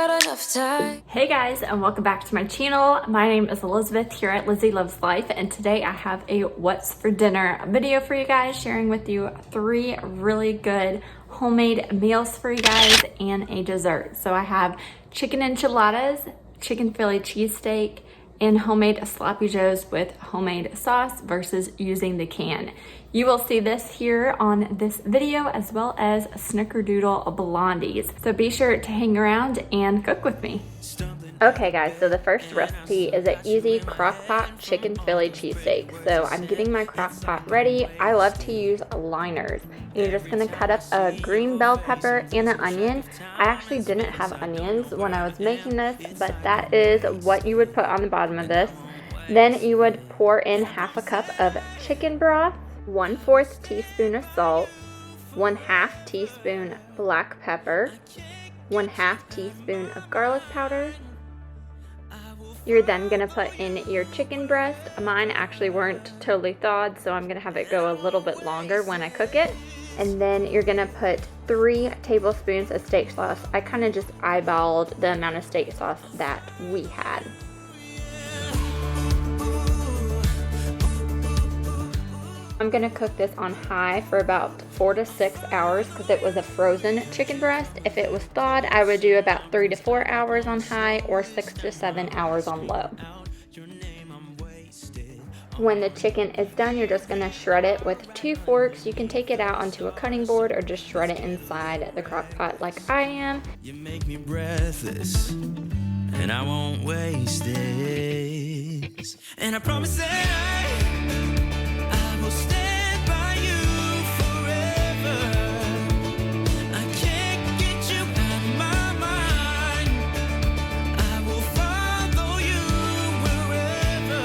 got enough time. Hey guys, and welcome back to my channel. My name is Elizabeth here at Lizzie Loves Life, and today I have a what's for dinner video for you guys, sharing with you 3 really good homemade meals for you guys and a dessert. So I have chicken enchiladas, chicken Philly cheesesteak, and homemade sloppy joes with homemade sauce versus using the can. You will see this here on this video, as well as Snickerdoodle Blondies. So be sure to hang around and cook with me. Okay guys, so the first recipe is an easy Crockpot Chicken Philly cheesesteak. So I'm getting my Crockpot ready. I love to use liners. You're just gonna cut up a green bell pepper and an onion. I actually didn't have onions when I was making this, but that is what you would put on the bottom of this. Then you would pour in half a cup of chicken broth, 1/4 teaspoon of salt, 1/2 teaspoon black pepper, 1/2 teaspoon of garlic powder. You're then gonna put in your chicken breast. Mine actually weren't totally thawed, so I'm gonna have it go a little bit longer when I cook it. And then you're gonna put 3 tablespoons of steak sauce. I kind of just eyeballed the amount of steak sauce that we had. I'm gonna cook this on high for about 4 to 6 hours because it was a frozen chicken breast. If it was thawed, I would do about 3 to 4 hours on high or 6 to 7 hours on low. When the chicken is done, you're just gonna shred it with 2 forks. You can take it out onto a cutting board or just shred it inside the crock pot like I am. You make me breathless, and I won't waste this. And I promise that I will stand by you forever. I can't get you out of my mind. I will follow you wherever.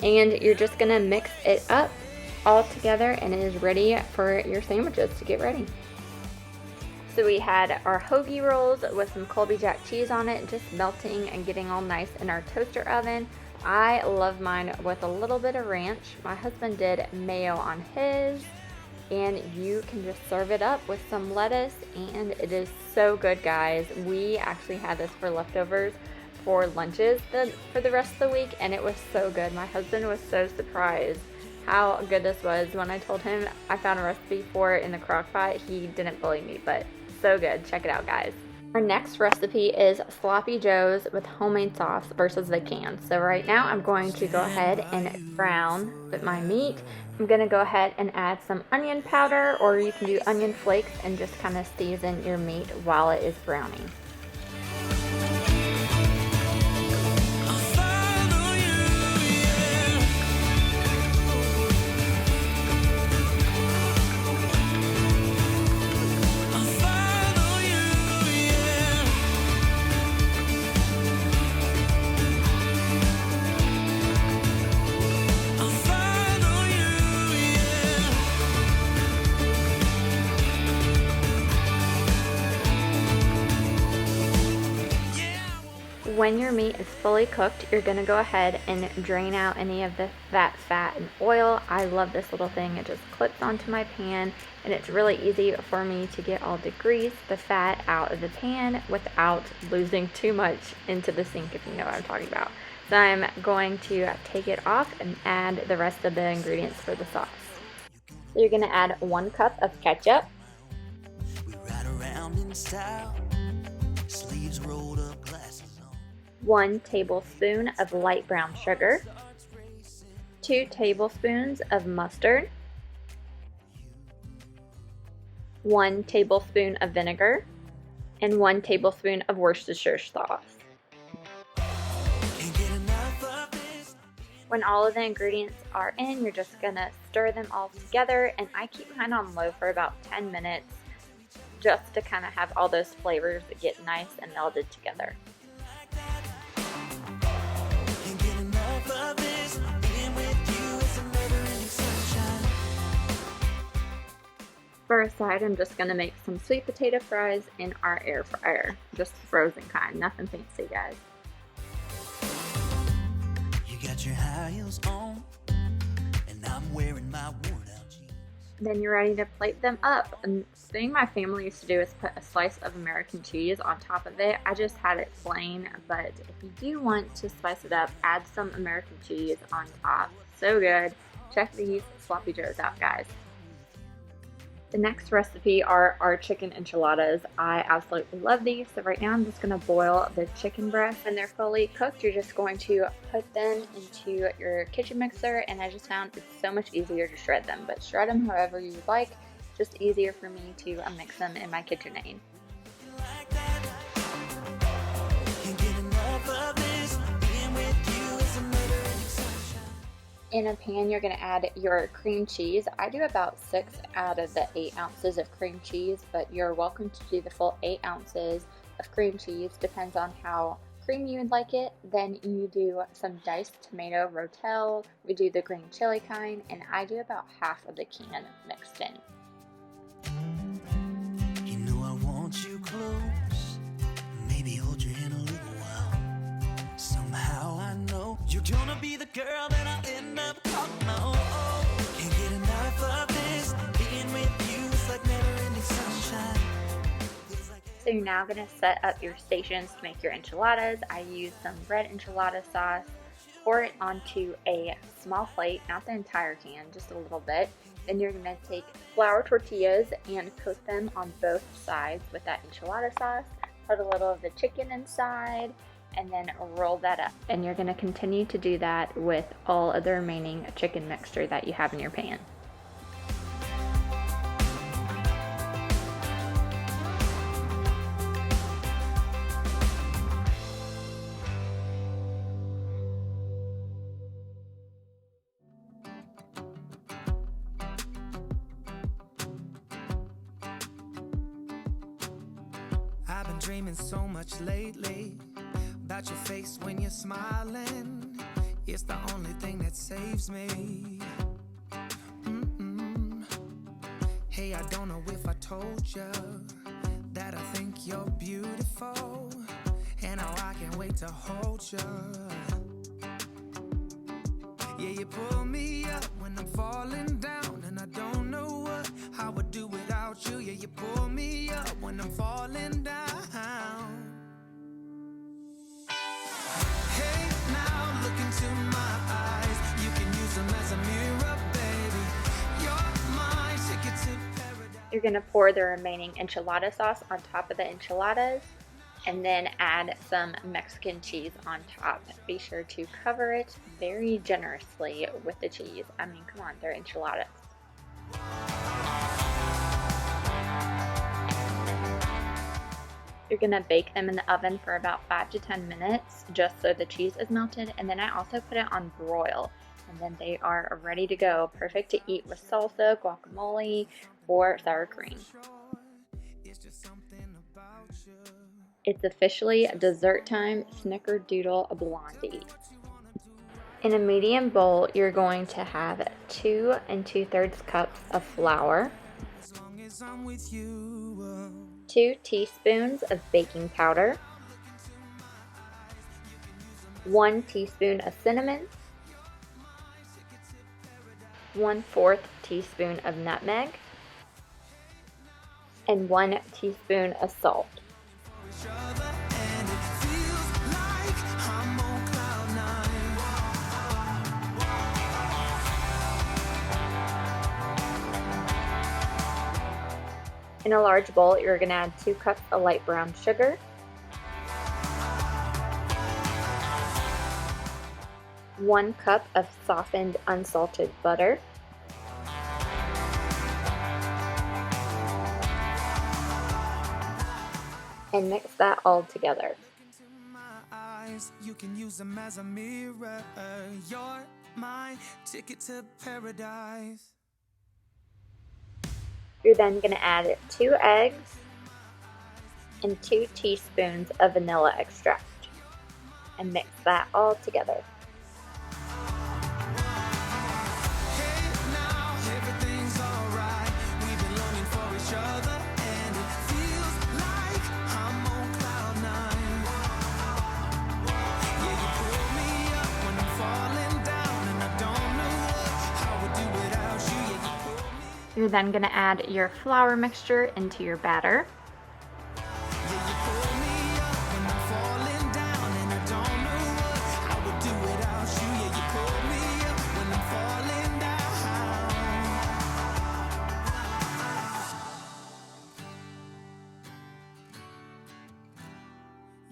And you're just gonna mix it up all together, and it is ready for your sandwiches to get ready. So we had our hoagie rolls with some Colby Jack cheese on it, just melting and getting all nice in our toaster oven. I love mine with a little bit of ranch. My husband did mayo on his, and you can just serve it up with some lettuce, and it is so good, guys. We actually had this for leftovers for lunches for the rest of the week, and it was so good. My husband was so surprised how good this was. When I told him I found a recipe for it in the crock pot, he didn't believe me, but so good. Check it out, guys. Our next recipe is sloppy joes with homemade sauce versus the can. So right now I'm going to go ahead and brown my meat. I'm going to go ahead and add some onion powder, or you can do onion flakes and just kind of season your meat while it is browning. When your meat is fully cooked, you're going to go ahead and drain out any of the fat, and oil. I love this little thing. It just clips onto my pan, and it's really easy for me to get all the grease, the fat out of the pan without losing too much into the sink, if you know what I'm talking about. So I'm going to take it off and add the rest of the ingredients for the sauce. So you're going to add 1 cup of ketchup, 1 tablespoon of light brown sugar, 2 tablespoons of mustard, 1 tablespoon of vinegar, and 1 tablespoon of Worcestershire sauce. When all of the ingredients are in, you're just gonna stir them all together, and I keep mine on low for about 10 minutes just to kind of have all those flavors get nice and melded together. For a side, I'm just going to make some sweet potato fries in our air fryer. Just frozen kind, nothing fancy, guys. You got your high heels on, and I'm wearing my worn out jeans. Then you're ready to plate them up. And the thing my family used to do is put a slice of American cheese on top of it. I just had it plain, but if you do want to spice it up, add some American cheese on top. So good. Check these sloppy joes out, guys. The next recipe are our chicken enchiladas. I absolutely love these. So right now I'm just going to boil the chicken breasts. When they're fully cooked, you're just going to put them into your kitchen mixer, and I just found it's so much easier to shred them. But shred them however you would like. Just easier for me to mix them in my KitchenAid. In a pan, you're going to add your cream cheese. I do about 6 out of the 8 ounces of cream cheese, but you're welcome to do the full 8 ounces of cream cheese. Depends on how creamy you would like it. Then you do some diced tomato rotel. We do the green chili kind, and I do about half of the can mixed in. You know I want you close, maybe hold your hand a little while. Somehow I know you're gonna be the girl that I end up calling my own. Can't get enough of this, being with you is like never-ending sunshine. So you're now going to set up your stations to make your enchiladas. I use some red enchilada sauce, pour it onto a small plate, not the entire can, just a little bit. Then you're going to take flour tortillas and coat them on both sides with that enchilada sauce. Put a little of the chicken inside, and then roll that up. And you're going to continue to do that with all of the remaining chicken mixture that you have in your pan. I've been dreaming so much lately about your face when you're smiling. It's the only thing that saves me. Hey, I don't know if I told you that I think you're beautiful, and how I can't wait to hold you. Yeah, you pull me up when I'm falling down, and I don't know what I would do without you. Yeah, you pull me up when I'm falling down. Hey, now look into my eyes. You can use them as a mirror, baby. You're my ticket to paradise. You're going to pour the remaining enchilada sauce on top of the enchiladas, and then add some Mexican cheese on top. Be sure to cover it very generously with the cheese. I mean, come on, they're enchiladas. You're gonna bake them in the oven for about 5 to 10 minutes, just so the cheese is melted, and then I also put it on broil, and then they are ready to go. Perfect to eat with salsa, guacamole, or sour cream. It's officially dessert time, Snickerdoodle Blondie. In a medium bowl, you're going to have 2 2/3 cups of flour, 2 teaspoons of baking powder, 1 teaspoon of cinnamon, 1/4 teaspoon of nutmeg, and 1 teaspoon of salt. In a large bowl, you're going to add 2 cups of light brown sugar, 1 cup of softened unsalted butter, and mix that all together. You can use them as a mirror. You're my ticket to paradise. You're then going to add 2 eggs and 2 teaspoons of vanilla extract and mix that all together. You're then gonna add your flour mixture into your batter.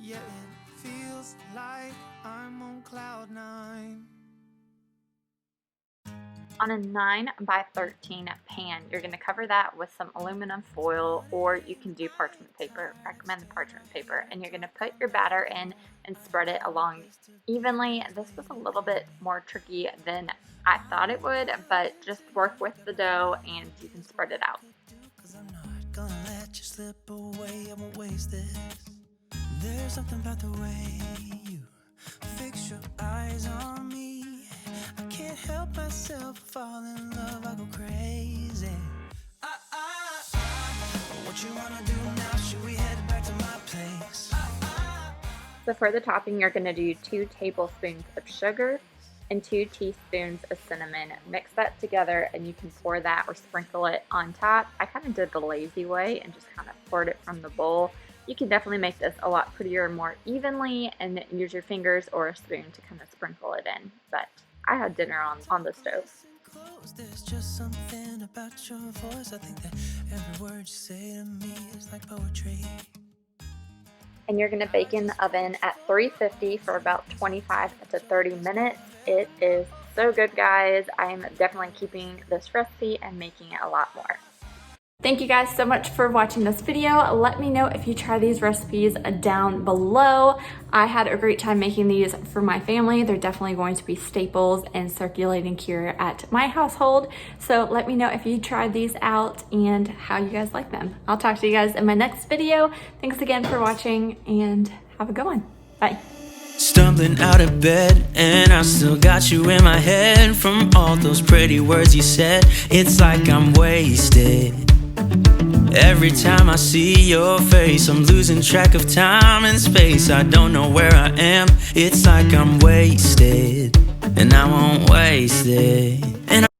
Yeah, it feels like I'm on cloud 9. On a 9 by 13 pan, you're going to cover that with some aluminum foil, or you can do parchment paper. I recommend the parchment paper. And you're going to put your batter in and spread it along evenly. This was a little bit more tricky than I thought it would, but just work with the dough and you can spread it out. I'm not gonna let you slip away, I won't waste this. There's something about the way you fix your eyes on me. I can't help myself, fall in love, I go crazy. What you wanna do now? Should we head back to my place? So for the topping, you're going to do 2 tablespoons of sugar and 2 teaspoons of cinnamon. Mix that together and you can pour that or sprinkle it on top. I kind of did the lazy way and just kind of poured it from the bowl. You can definitely make this a lot prettier and more evenly and use your fingers or a spoon to kind of sprinkle it in. But I had dinner on the stove. There's just something about your voice. I think that every word you say to me is like poetry. And you're going to bake in the oven at 350 for about 25 to 30 minutes. It is so good, guys. I'm definitely keeping this recipe and making it a lot more. Thank you guys so much for watching this video. Let me know if you try these recipes down below. I had a great time making these for my family. They're definitely going to be staples and circulating here at my household. So let me know if you tried these out and how you guys like them. I'll talk to you guys in my next video. Thanks again for watching and have a good one. Bye. Stumbling out of bed, and I still got you in my head from all those pretty words you said. It's like I'm wasted. Every time I see your face, I'm losing track of time and space. I don't know where I am. It's like I'm wasted, and I won't waste it. And